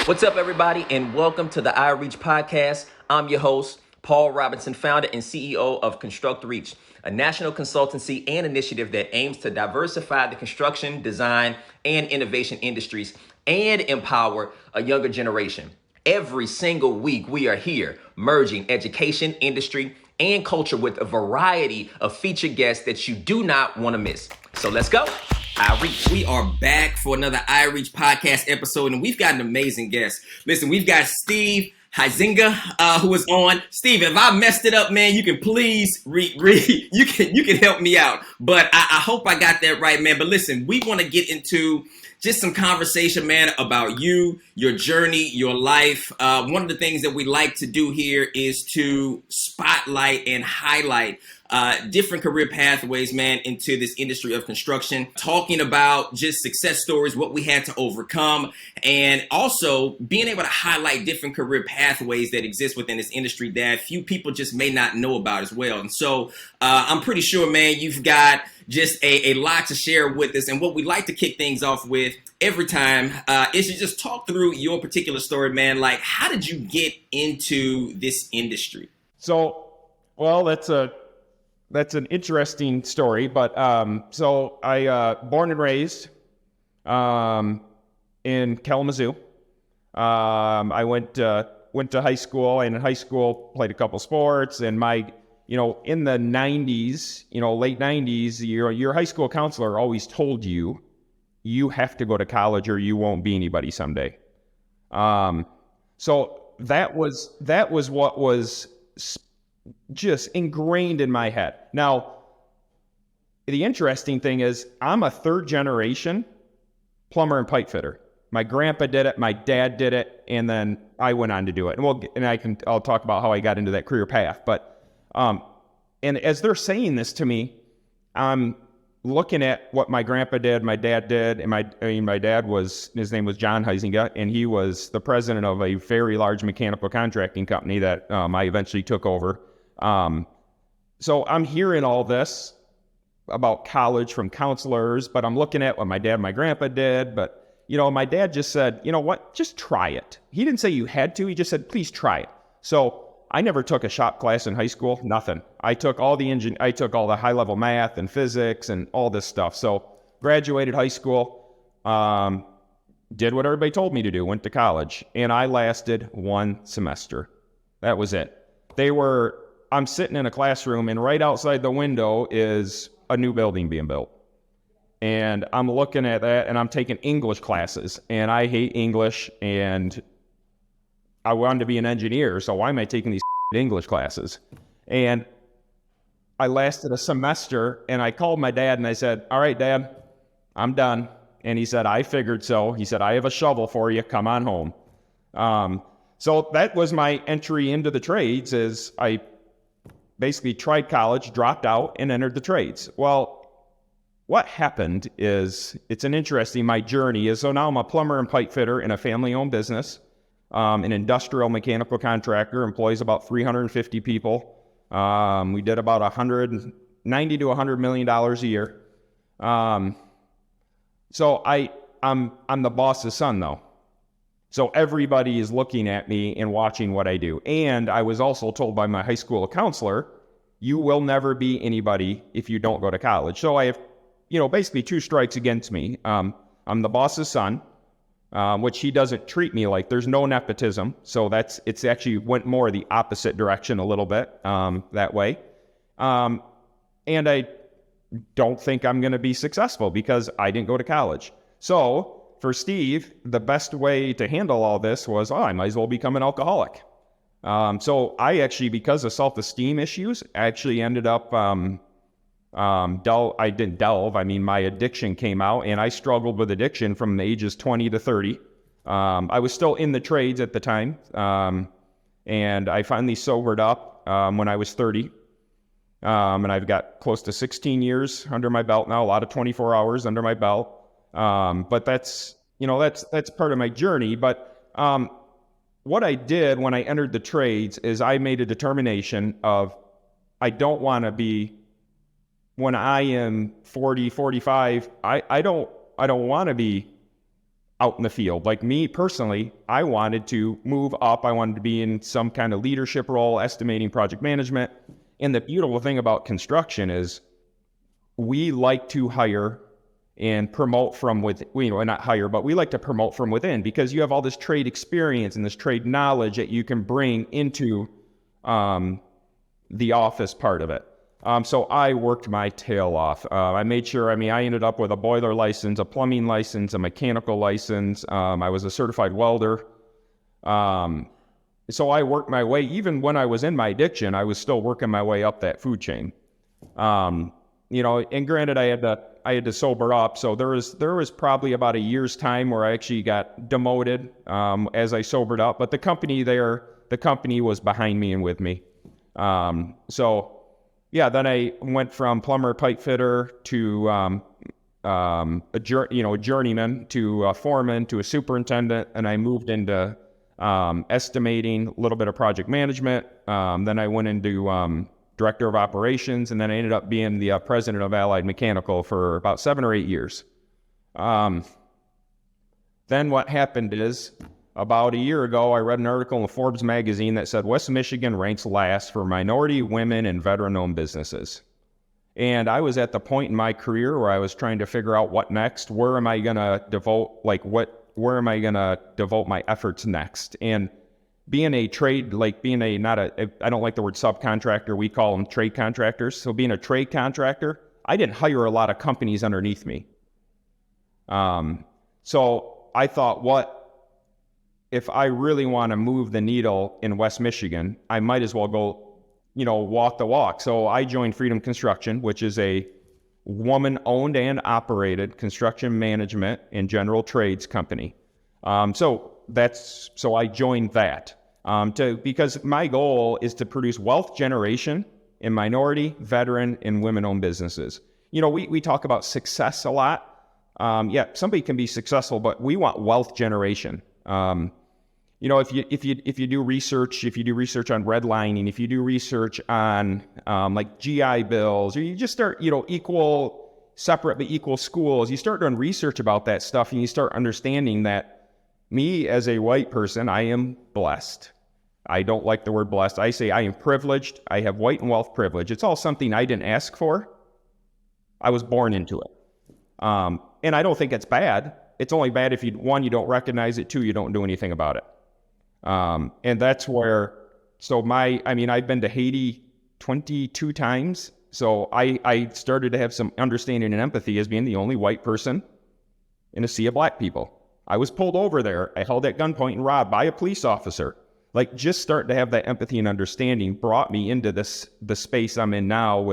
What's up, everybody, and welcome to the iReach podcast. I'm your host, Paul Robinson, founder and CEO of ConstructReach, a national consultancy and initiative that aims to diversify the construction, design, and innovation industries and empower a younger generation. Every single week, we are here merging education, industry, and culture with a variety of featured guests that you do not want to miss. So let's go. iReach. We are back for another iReach podcast episode, and we've got an amazing guest. Listen, we've got Steve Huizinga, who is on. Steve, if I messed it up, man, you can please you can help me out. But I hope I got that right, man. But listen, we want to get into just some conversation, man, about you, your journey, your life. One of the things that we like to do here is to spotlight and highlight different career pathways, man, into this industry of construction, talking about just success stories, what we had to overcome, and also being able to highlight different career pathways that exist within this industry that few people just may not know about as well. And so I'm pretty sure, man, you've got just a lot to share with us. And what we like to kick things off with every time is to just talk through your particular story, man. Like, how did you get into this industry? So, well, that's an interesting story, but so I born and raised in Kalamazoo. I went to high school, and in high school played a couple sports. And in the 90s, late 90s, your high school counselor always told you have to go to college or you won't be anybody someday. So that was what was just ingrained in my head. Now, the interesting thing is I'm a third generation plumber and pipe fitter. My grandpa did it, my dad did it, and then I went on to do it. And I'll talk about how I got into that career path. But and as they're saying this to me, I'm looking at what my grandpa did, my dad did, and my dad his name was John Huizinga, and he was the president of a very large mechanical contracting company that I eventually took over. So I'm hearing all this about college from counselors, but I'm looking at what my dad and my grandpa did. But, my dad just said, you know what, just try it. He didn't say you had to. He just said, please try it. So I never took a shop class in high school, nothing. I took all the high level math and physics and all this stuff. So graduated high school, did what everybody told me to do, went to college, and I lasted one semester. That was it. I'm sitting in a classroom, and right outside the window is a new building being built. And I'm looking at that, and I'm taking English classes, and I hate English, and I wanted to be an engineer, so why am I taking these English classes? And I lasted a semester, and I called my dad, and I said, all right, Dad, I'm done. And he said, I figured so. He said, I have a shovel for you. Come on home. So that was my entry into the trades, is I basically tried college, dropped out, and entered the trades. Well, what happened is, my journey is, so now I'm a plumber and pipe fitter in a family-owned business. An industrial mechanical contractor, employs about 350 people. We did about $90 to $100 million a year. So I'm the boss's son, though. So everybody is looking at me and watching what I do. And I was also told by my high school counselor, you will never be anybody if you don't go to college. So I have, basically two strikes against me. I'm the boss's son, which he doesn't treat me like. There's no nepotism. So it's actually went more the opposite direction a little bit that way. And I don't think I'm going to be successful because I didn't go to college. So for Steve, the best way to handle all this was, I might as well become an alcoholic. So I actually, because of self-esteem issues, actually ended up, I didn't delve. I mean, my addiction came out, and I struggled with addiction from the ages 20 to 30. I was still in the trades at the time, and I finally sobered up when I was 30. And I've got close to 16 years under my belt now, a lot of 24 hours under my belt. But that's part of my journey. But what I did when I entered the trades is I made a determination of, I don't want to be, when I am 40, 45, I don't want to be out in the field. Like me personally, I wanted to move up. I wanted to be in some kind of leadership role, estimating, project management. And the beautiful thing about construction is we like to hire and promote from within, not hire, but we like to promote from within, because you have all this trade experience and this trade knowledge that you can bring into the office part of it. So I worked my tail off. I made sure, I ended up with a boiler license, a plumbing license, a mechanical license. I was a certified welder. So I worked my way, even when I was in my addiction, I was still working my way up that food chain. And granted, I had to sober up. So there was probably about a year's time where I actually got demoted as I sobered up. But the company was behind me and with me. Then I went from plumber, pipe fitter to a journeyman, to a foreman, to a superintendent, and I moved into estimating, a little bit of project management. Then I went into director of operations, and then I ended up being the president of Allied Mechanical for about 7 or 8 years. Then what happened is, about a year ago, I read an article in the Forbes magazine that said West Michigan ranks last for minority, women, and veteran-owned businesses. And I was at the point in my career where I was trying to figure out what next. Where am I going to devote, my efforts next? And being a trade, I don't like the word subcontractor, we call them trade contractors. So being a trade contractor, I didn't hire a lot of companies underneath me. So I thought, if I really want to move the needle in West Michigan, I might as well go, walk the walk. So I joined Freedom Construction, which is a woman-owned and operated construction management and general trades company. So I joined that because my goal is to produce wealth generation in minority, veteran, and women-owned businesses. We talk about success a lot. Somebody can be successful, but we want wealth generation. If you do research on redlining, if you do research on like GI bills, or you just start, separate but equal schools, you start doing research about that stuff, and you start understanding that me as a white person, I am blessed. I don't like the word blessed. I say I am privileged. I have white and wealth privilege. It's all something I didn't ask for. I was born into it. And I don't think it's bad. It's only bad if one, you don't recognize it, two, you don't do anything about it. And that's where, I've been to Haiti 22 times. So I started to have some understanding and empathy as being the only white person in a sea of black people. I was pulled over there. I held at gunpoint and robbed by a police officer. Just starting to have that empathy and understanding brought me into the space I'm in now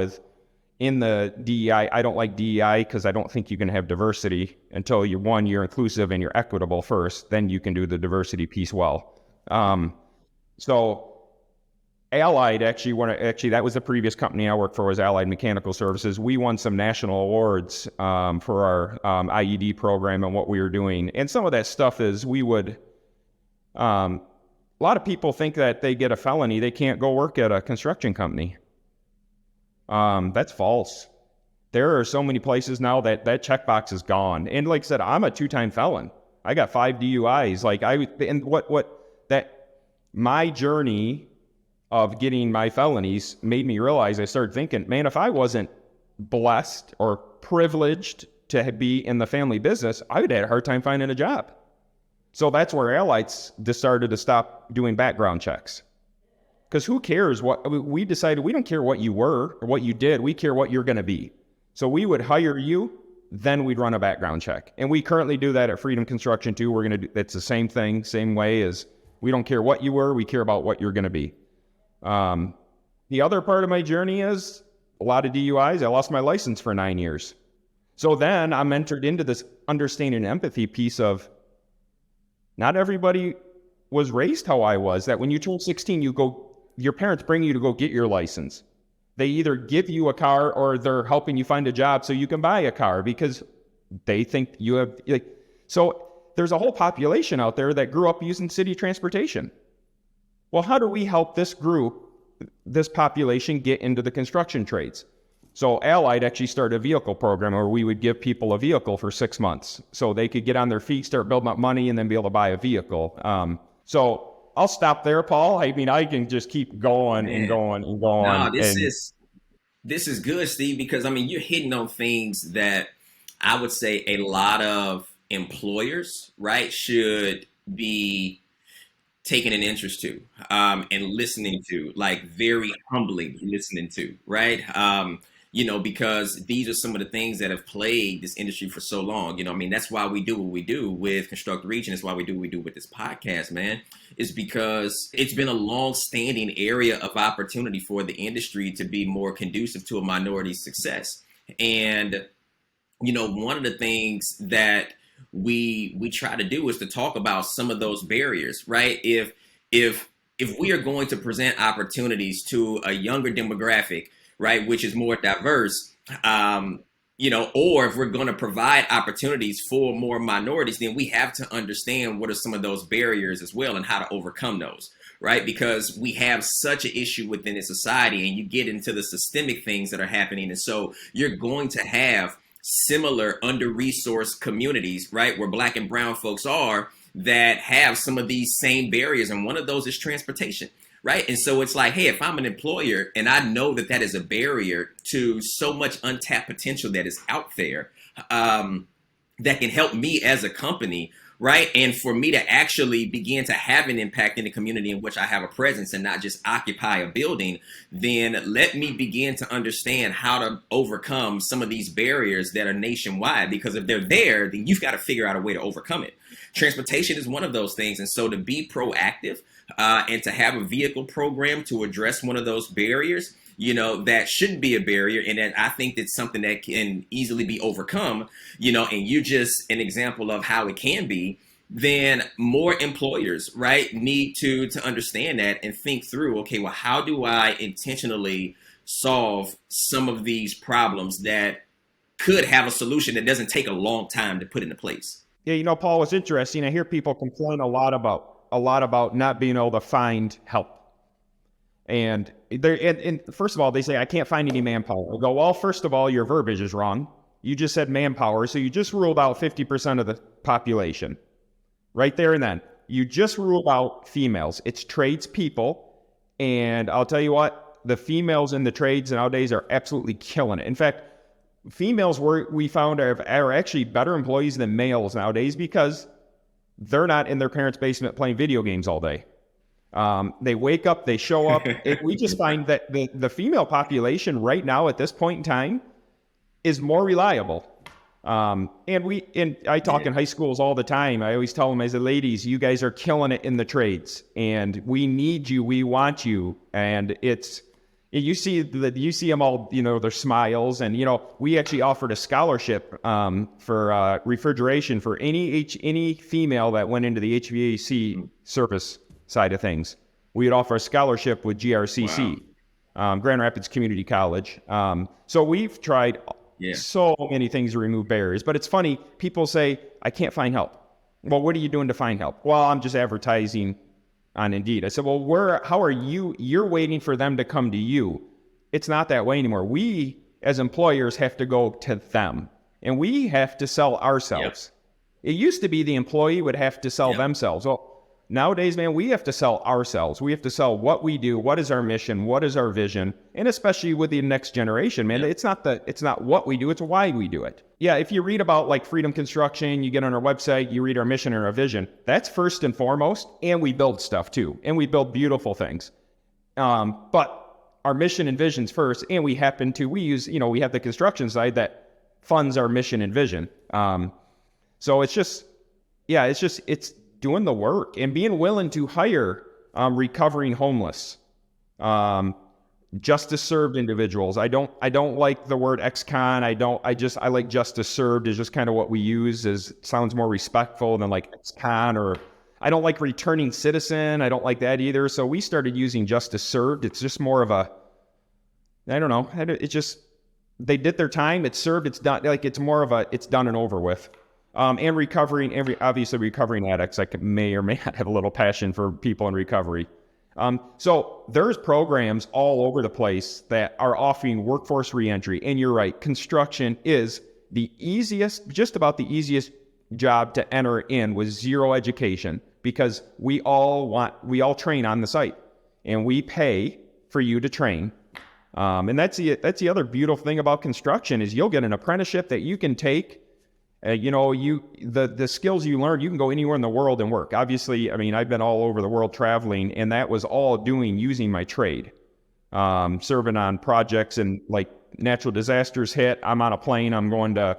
in the DEI. I don't like DEI because I don't think you can have diversity until you're inclusive and you're equitable first. Then you can do the diversity piece well. So Allied, that was the previous company I worked for, was Allied Mechanical Services. We won some national awards for our IED program and what we were doing. And some of that stuff is a lot of people think that they get a felony, they can't go work at a construction company. That's false. There are so many places now that checkbox is gone. And like I said, I'm a 2-time felon. I got 5 DUIs. My journey of getting my felonies made me realize, I started thinking, man, if I wasn't blessed or privileged to be in the family business, I would have had a hard time finding a job. So that's where Allieds decided to stop doing background checks. Because who cares we decided we don't care what you were or what you did. We care what you're going to be. So we would hire you, then we'd run a background check. And we currently do that at Freedom Construction too. It's the same thing, same way as we don't care what you were. We care about what you're going to be. The other part of my journey is a lot of DUIs. I lost my license for 9 years. So then I'm entered into this understanding and empathy piece of, not everybody was raised how I was, that when you turn 16, your parents bring you to go get your license. They either give you a car or they're helping you find a job so you can buy a car because they think you have, so there's a whole population out there that grew up using city transportation. Well, how do we help this population get into the construction trades? So Allied actually started a vehicle program where we would give people a vehicle for 6 months so they could get on their feet, start building up money, and then be able to buy a vehicle. So I'll stop there, Paul. I mean, I can just keep going and Man, going and no, going. this is good, Steve, because I mean you're hitting on things that I would say a lot of employers, right, should be taking an interest to, and listening to, like very humbly listening to, right? Because these are some of the things that have plagued this industry for so long. I mean, that's why we do what we do with ConstructReach, and it's why we do what we do with this podcast, man. Is because it's been a long-standing area of opportunity for the industry to be more conducive to a minority's success. And one of the things that we try to do is to talk about some of those barriers, right? If we are going to present opportunities to a younger demographic, right, which is more diverse, or if we're going to provide opportunities for more minorities, then we have to understand what are some of those barriers as well and how to overcome those, right? Because we have such an issue within a society, and you get into the systemic things that are happening. And so you're going to have similar under-resourced communities, right, where Black and brown folks are, that have some of these same barriers. And one of those is transportation, right? And so it's like, hey, if I'm an employer and I know that that is a barrier to so much untapped potential that is out there, that can help me as a company, right? And for me to actually begin to have an impact in the community in which I have a presence and not just occupy a building, then let me begin to understand how to overcome some of these barriers that are nationwide. Because if they're there, then you've got to figure out a way to overcome it. Transportation is one of those things. And so to be proactive, and to have a vehicle program to address one of those barriers, that shouldn't be a barrier. And that I think that's something that can easily be overcome, and you just an example of how it can be. Then more employers, right, need to understand that and think through, okay, well, how do I intentionally solve some of these problems that could have a solution that doesn't take a long time to put into place? Yeah, Paul, it's interesting. I hear people complain a lot about not being able to find help. And first of all, they say, I can't find any manpower. I go, well, first of all, your verbiage is wrong. You just said manpower, so you just ruled out 50% of the population. Right there and then. You just ruled out females. It's tradespeople. And I'll tell you what, the females in the trades nowadays are absolutely killing it. In fact, females we found are actually better employees than males nowadays because they're not in their parents' basement playing video games all day. They wake up, they show up. We just find that the female population right now at this point in time is more reliable. And I talk in high schools all the time. I always tell them, I say, ladies, you guys are killing it in the trades, and we need you, we want you. And you see them all, their smiles. And, we actually offered a scholarship for refrigeration for any female that went into the HVAC service side of things. We would offer a scholarship with GRCC, wow. Grand Rapids Community College. So we've tried so many things to remove barriers. But it's funny, people say, I can't find help. Well, what are you doing to find help? Well, I'm just advertising on Indeed. I said, well, how are you? You're waiting for them to come to you. It's not that way anymore. We, as employers, have to go to them, and we have to sell ourselves. Yep. It used to be the employee would have to sell themselves. Well, nowadays, man, we have to sell ourselves. We have to sell what we do, what is our mission, what is our vision, and especially with the next generation, man, it's not what we do, it's why we do it. Yeah, if you read about like Freedom Construction, you get on our website, you read our mission and our vision, that's first and foremost, and we build stuff too, and we build beautiful things. But our mission and vision's first, and we have the construction side that funds our mission and vision. So it's doing the work and being willing to hire recovering homeless, justice served individuals. I don't like the word ex-con. I like justice served is just kind of what we use. Sounds more respectful than like ex-con, or I don't like returning citizen. I don't like that either. So we started using justice served. It's just more of I don't know. It's just, they did their time. It's served. It's done. Like it's more of it's done and over with. And recovering addicts. I may or may not have a little passion for people in recovery. So there's programs all over the place that are offering workforce reentry. And you're right, construction is the easiest, just about the easiest job to enter in with zero education, because we all train on the site and we pay for you to train. And that's the other beautiful thing about construction is you'll get an apprenticeship that you can take. The skills you learn, you can go anywhere in the world and work. Obviously, I mean, I've been all over the world traveling, and that was all using my trade, serving on projects, and like natural disasters hit, I'm on a plane, I'm going to,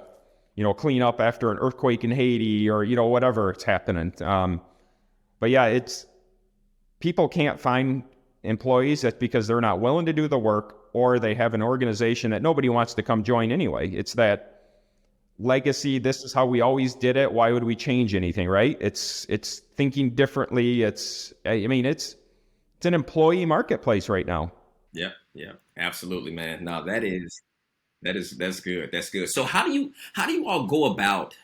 clean up after an earthquake in Haiti or, whatever it's happening. But yeah, people can't find employees. That's because they're not willing to do the work, or they have an organization that nobody wants to come join anyway. It's that legacy, this is how we always did it, why would we change anything, right? It's thinking differently. It's an employee marketplace right now. Yeah, yeah, absolutely, man. No, that's good. That's good. So how do you all go about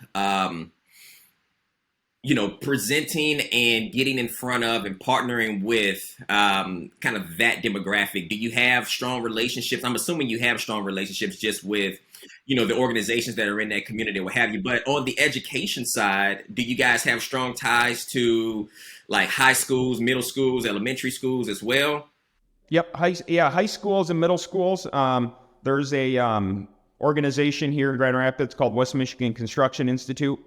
presenting and getting in front of and partnering with kind of that demographic? Do you have strong relationships? I'm assuming you have strong relationships just with, the organizations that are in that community or what have you. But on the education side, do you guys have strong ties to like high schools, middle schools, elementary schools as well? Yep. High schools and middle schools. There's a organization here in Grand Rapids called West Michigan Construction Institute.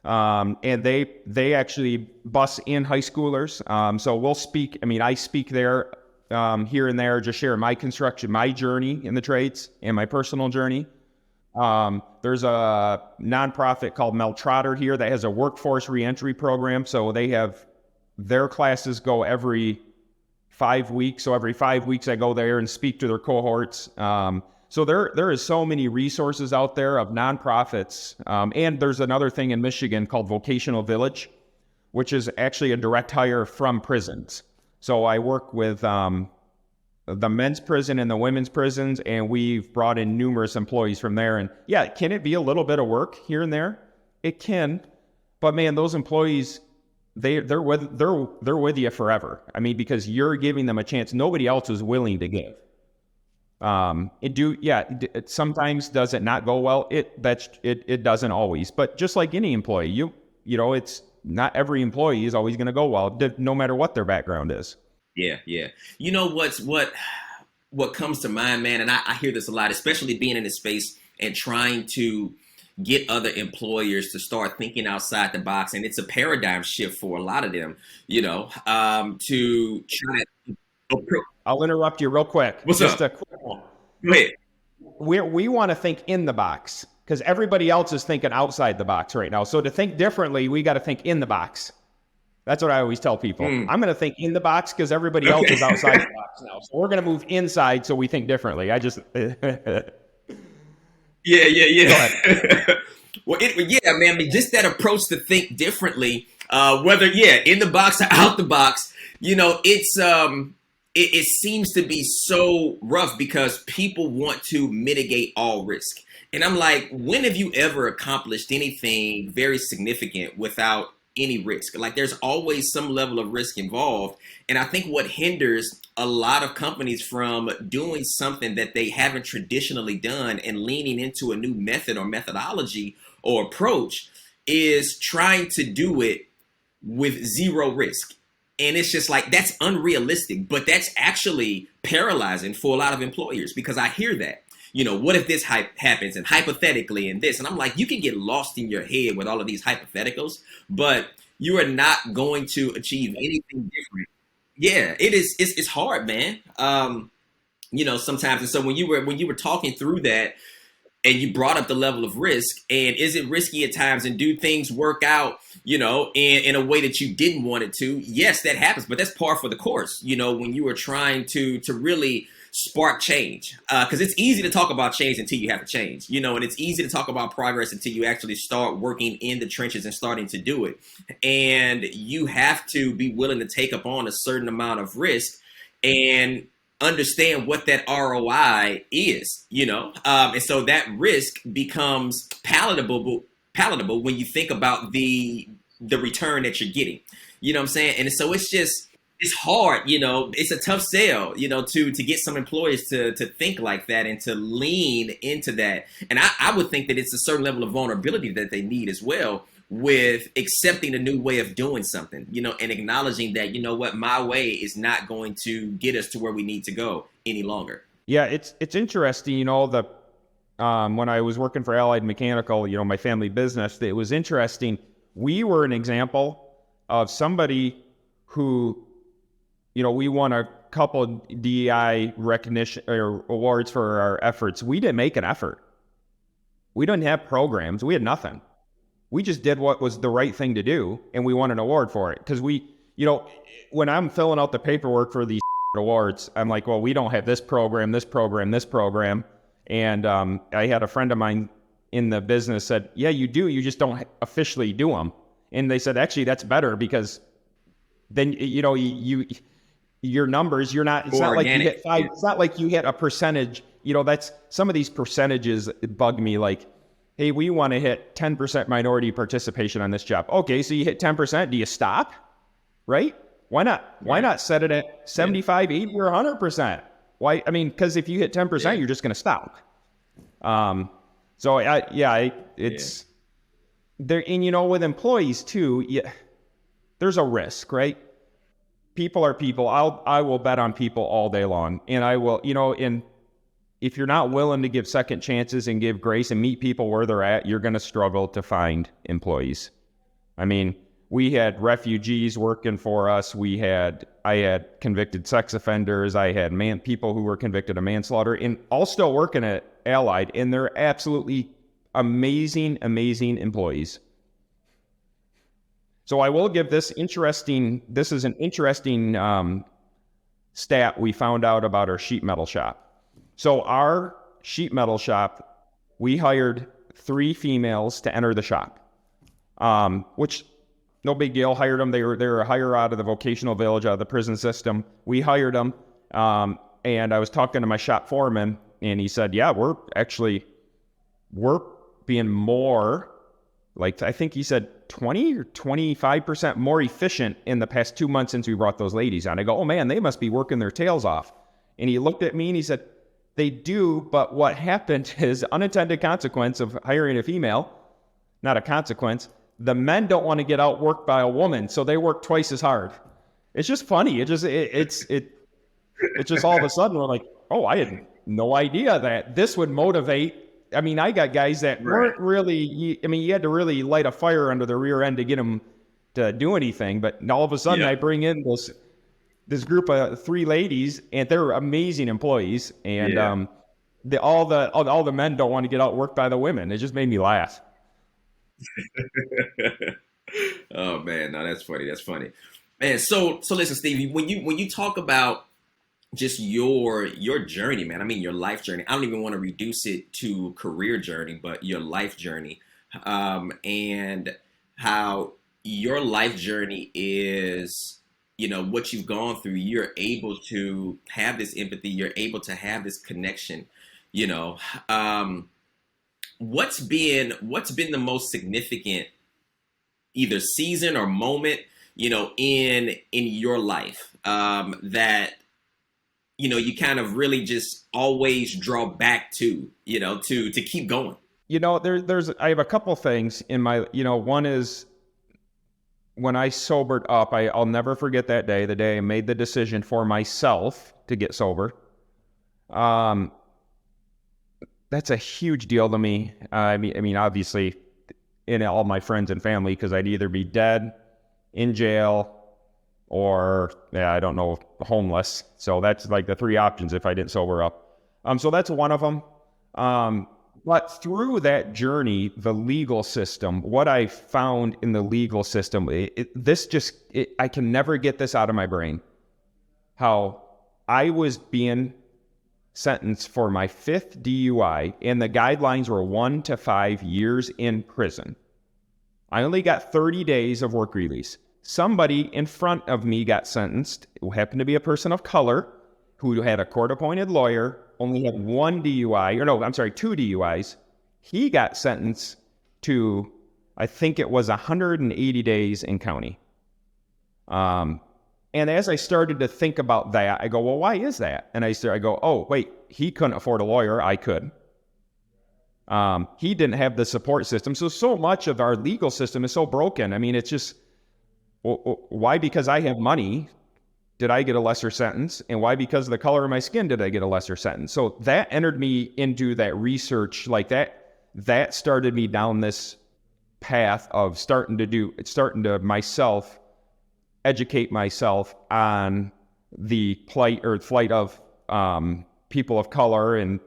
And they actually bus in high schoolers. So we'll speak. I mean, I speak there here and there, just share my journey in the trades and my personal journey. There's a nonprofit called Mel Trotter here that has a workforce reentry program. So they have their classes go every 5 weeks. So every 5 weeks I go there and speak to their cohorts. So there is so many resources out there of nonprofits. And there's another thing in Michigan called Vocational Village, which is actually a direct hire from prisons. So I work with the men's prison and the women's prisons, and we've brought in numerous employees from there. And yeah, can it be a little bit of work here and there? It can, but man, those employees, they're with you forever. I mean, because you're giving them a chance nobody else is willing to give. It sometimes does it not go well? It doesn't always, but just like any employee, it's not every employee is always going to go well, no matter what their background is. Yeah, yeah. You know what comes to mind, man, and I hear this a lot, especially being in this space and trying to get other employers to start thinking outside the box, and it's a paradigm shift for a lot of them, to try. I'll interrupt you real quick. What's Just up? a quick one. Go ahead. We want to think in the box because everybody else is thinking outside the box right now. So to think differently, we got to think in the box. That's what I always tell people. I'm going to think in the box because everybody else is outside the box now. So we're going to move inside so we think differently. Yeah. Go ahead. Well, man. I mean, just that approach to think differently, whether in the box or out the box, it seems to be so rough because people want to mitigate all risk. And I'm like, when have you ever accomplished anything very significant without any risk? Like there's always some level of risk involved. And I think what hinders a lot of companies from doing something that they haven't traditionally done and leaning into a new method or methodology or approach is trying to do it with zero risk. And it's just like, that's unrealistic, but that's actually paralyzing for a lot of employers because I hear that. What if this happens and hypothetically and this? And I'm like, you can get lost in your head with all of these hypotheticals, but you are not going to achieve anything different. Yeah, it is. It's hard, man. Sometimes. And so when you were talking through that and you brought up the level of risk and is it risky at times and do things work out, in a way that you didn't want it to? Yes, that happens, but that's par for the course, when you are trying to really spark change, because it's easy to talk about change until you have to change, and it's easy to talk about progress until you actually start working in the trenches and starting to do it. And you have to be willing to take up on a certain amount of risk and understand what that ROI is, and so that risk becomes palatable when you think about the return that you're getting, you know what I'm saying? And so it's it's hard, it's a tough sell, to get some employees to think like that and to lean into that. And I would think that it's a certain level of vulnerability that they need as well with accepting a new way of doing something, and acknowledging that, what, my way is not going to get us to where we need to go any longer. Yeah, it's interesting, the when I was working for Allied Mechanical, my family business, it was interesting. We were an example of somebody who, we won a couple DEI recognition or awards for our efforts. We didn't make an effort. We didn't have programs. We had nothing. We just did what was the right thing to do, and we won an award for it. Because when I'm filling out the paperwork for these awards, I'm like, well, we don't have this program, this program, this program. And I had a friend of mine in the business said, yeah, you do. You just don't officially do them. And they said, actually, that's better because then, your numbers, it's not like you hit 5. It's not like you hit a percentage. That's some of these percentages bug me. Like, hey, we want to hit 10% minority participation on this job. Okay, so you hit 10%. Do you stop? Right? Why not? Why not set it at 75, 80, or 100%? Why? I mean, because if you hit 10%, you're just going to stop. It's there. And with employees too, there's a risk, right? People are people. I will bet on people all day long, and I will, and if you're not willing to give second chances and give grace and meet people where they're at, you're going to struggle to find employees. I mean, we had refugees working for us. I had convicted sex offenders. I had people who were convicted of manslaughter, and all still working at Allied, and they're absolutely amazing, amazing employees. So I will give this is an interesting stat we found out about our sheet metal shop. So our sheet metal shop, we hired 3 females to enter the shop, which no big deal. Hired them. They were a hire out of the vocational village, out of the prison system. We hired them, and I was talking to my shop foreman, and he said, yeah, we're being more, like, I think he said 20 or 25% more efficient in the past 2 months since we brought those ladies on. I go, oh man, they must be working their tails off. And he looked at me and he said, they do, but what happened is unintended consequence of hiring a female, not a consequence. The men don't want to get outworked by a woman, so they work twice as hard. It's just funny. It's just all of a sudden we're like, oh, I had no idea that this would motivate. I mean, I got guys that weren't really, you had to really light a fire under the rear end to get them to do anything. But all of a sudden I bring in this group of 3 ladies, and they're amazing employees. And all the men don't want to get outworked by the women. It just made me laugh. Oh man, no, that's funny. That's funny, man. So listen, Stevie, when you talk about just your journey, man. I mean, your life journey. I don't even want to reduce it to career journey, but your life journey, and how your life journey is, what you've gone through. You're able to have this empathy. You're able to have this connection. What's been the most significant either season or moment, in your life, that you kind of really just always draw back to, to keep going? I have a couple things in my, one is when I sobered up, I'll never forget that day, the day I made the decision for myself to get sober. That's a huge deal to me. I mean, obviously, in all my friends and family, because I'd either be dead, in jail, or I don't know, homeless. So that's like the 3 options if I didn't sober up. So that's one of them. But through that journey, the legal system, what I found in the legal system, I can never get this out of my brain. How I was being sentenced for my 5th DUI, and the guidelines were 1 to 5 years in prison. I only got 30 days of work release. Somebody in front of me got sentenced, who happened to be a person of color, who had a court-appointed lawyer, only had 1 DUI, 2 DUIs. He got sentenced to, I think it was 180 days in county. And as I started to think about that, I go, well, why is that? And I go, oh, wait, he couldn't afford a lawyer. I could. He didn't have the support system. So much of our legal system is so broken. I mean, it's just, why? Because I have money, did I get a lesser sentence? And why? Because of the color of my skin, did I get a lesser sentence? So that entered me into that research, like that started me down this path of starting to myself educate myself on the plight or flight of people of color and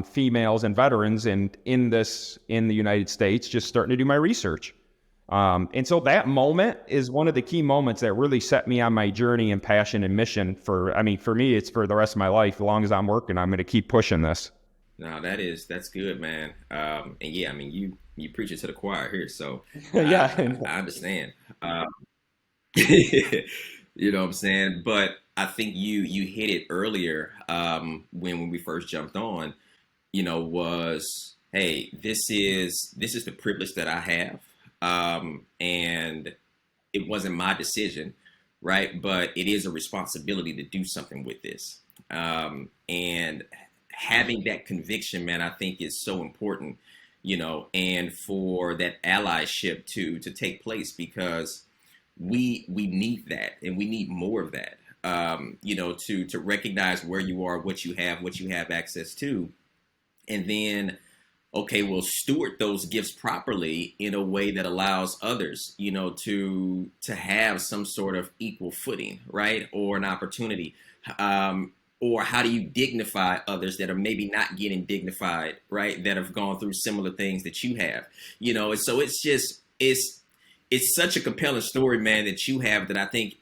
females and veterans and in the United States, just starting to do my research. And so that moment is one of the key moments that really set me on my journey and passion and mission for me, it's for the rest of my life. As long as I'm working, I'm going to keep pushing this. No, that's good, man. And yeah, I mean, you preach it to the choir here, so Yeah. I understand. You know what I'm saying? But I think you hit it earlier when we first jumped on. Was, hey, this is the privilege that I have, and it wasn't my decision, right? But it is a responsibility to do something with this, and having that conviction, man, I think is so important, and for that allyship to take place because we need that and we need more of that, to recognize where you are, what you have access to, and then okay, well, steward those gifts properly in a way that allows others, to have some sort of equal footing, right, or an opportunity. Or how do you dignify others that are maybe not getting dignified, right, that have gone through similar things that you have, and so it's such a compelling story, man, that you have that I think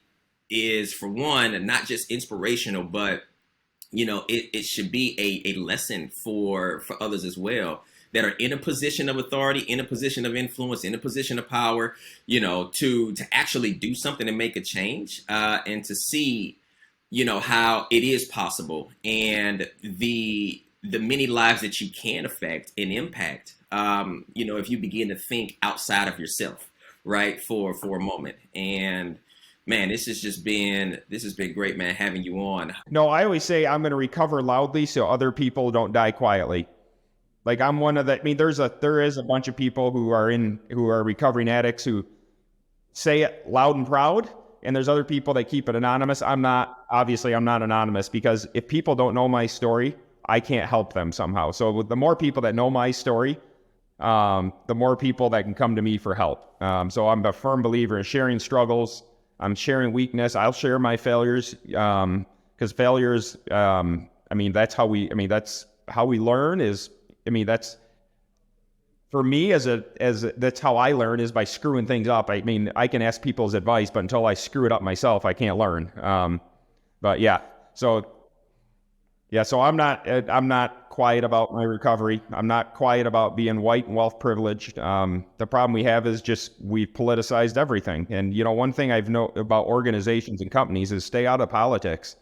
is, for one, not just inspirational, but it should be a lesson for others as well that are in a position of authority, in a position of influence, in a position of power, to actually do something and make a change, and to see, how it is possible and the many lives that you can affect and impact, if you begin to think outside of yourself, right, for a moment. And man, this has been great, man, having you on. No, I always say I'm going to recover loudly so other people don't die quietly. Like I'm one of the. I mean, there is a bunch of people who are recovering addicts who say it loud and proud, and there's other people that keep it anonymous. I'm not anonymous because if people don't know my story, I can't help them somehow. So with the more people that know my story, the more people that can come to me for help. So I'm a firm believer in sharing struggles. I'm sharing weakness. I'll share my failures because failures. That's how we learn. That's for me that's how I learn is by screwing things up. I mean, I can ask people's advice, but until I screw it up myself, I can't learn. But yeah, so I'm not quiet about my recovery. I'm not quiet about being white and wealth privileged. The problem we have is just we've politicized everything. And one thing I've known about organizations and companies is stay out of politics.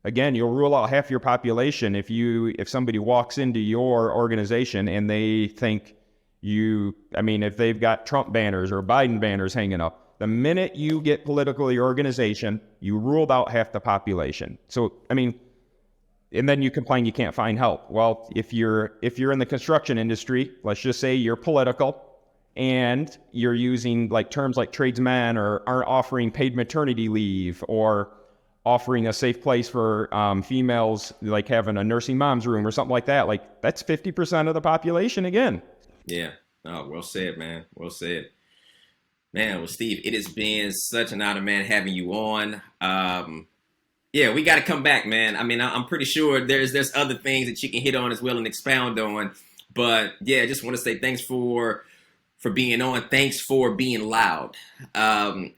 Again, you'll rule out half your population if somebody walks into your organization and they think if they've got Trump banners or Biden banners hanging up. The minute you get political in your organization, you ruled out half the population. So, and then you complain you can't find help. Well, if you're in the construction industry, let's just say you're political and you're using like terms like tradesman or aren't offering paid maternity leave or offering a safe place for females, like having a nursing mom's room or something like that, like that's 50% of the population again. Yeah. Oh, well said, man. Well said. Man, well, Steve, it has been such an honor, man, having you on. Yeah, we got to come back, man. I mean, I'm pretty sure there's other things that you can hit on as well and expound on. But yeah, I just want to say thanks for being on. Thanks for being loud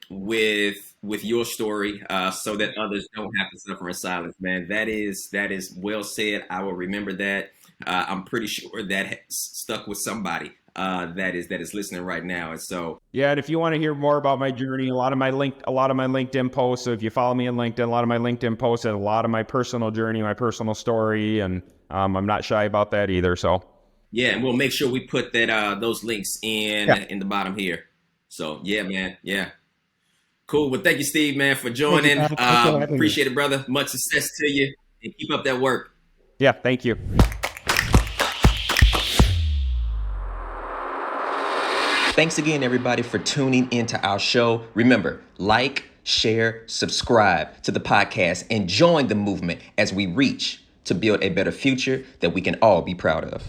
with your story, so that others don't have to suffer in silence, man. That is well said. I will remember that. I'm pretty sure that stuck with somebody that is listening right now. And so yeah, and if you want to hear more about my journey, a lot of my LinkedIn posts. So if you follow me on LinkedIn, a lot of my LinkedIn posts and a lot of my personal journey, my personal story, and I'm not shy about that either. So yeah, and we'll make sure we put that those links in the bottom here. So yeah, man, yeah. Cool. Well, thank you, Steve, man, for Thank you, joining. Kyle. Thanks for having me. Appreciate it, brother. Much success to you, and keep up that work. Yeah, thank you. Thanks again, everybody, for tuning into our show. Remember, like, share, subscribe to the podcast, and join the movement as we reach to build a better future that we can all be proud of.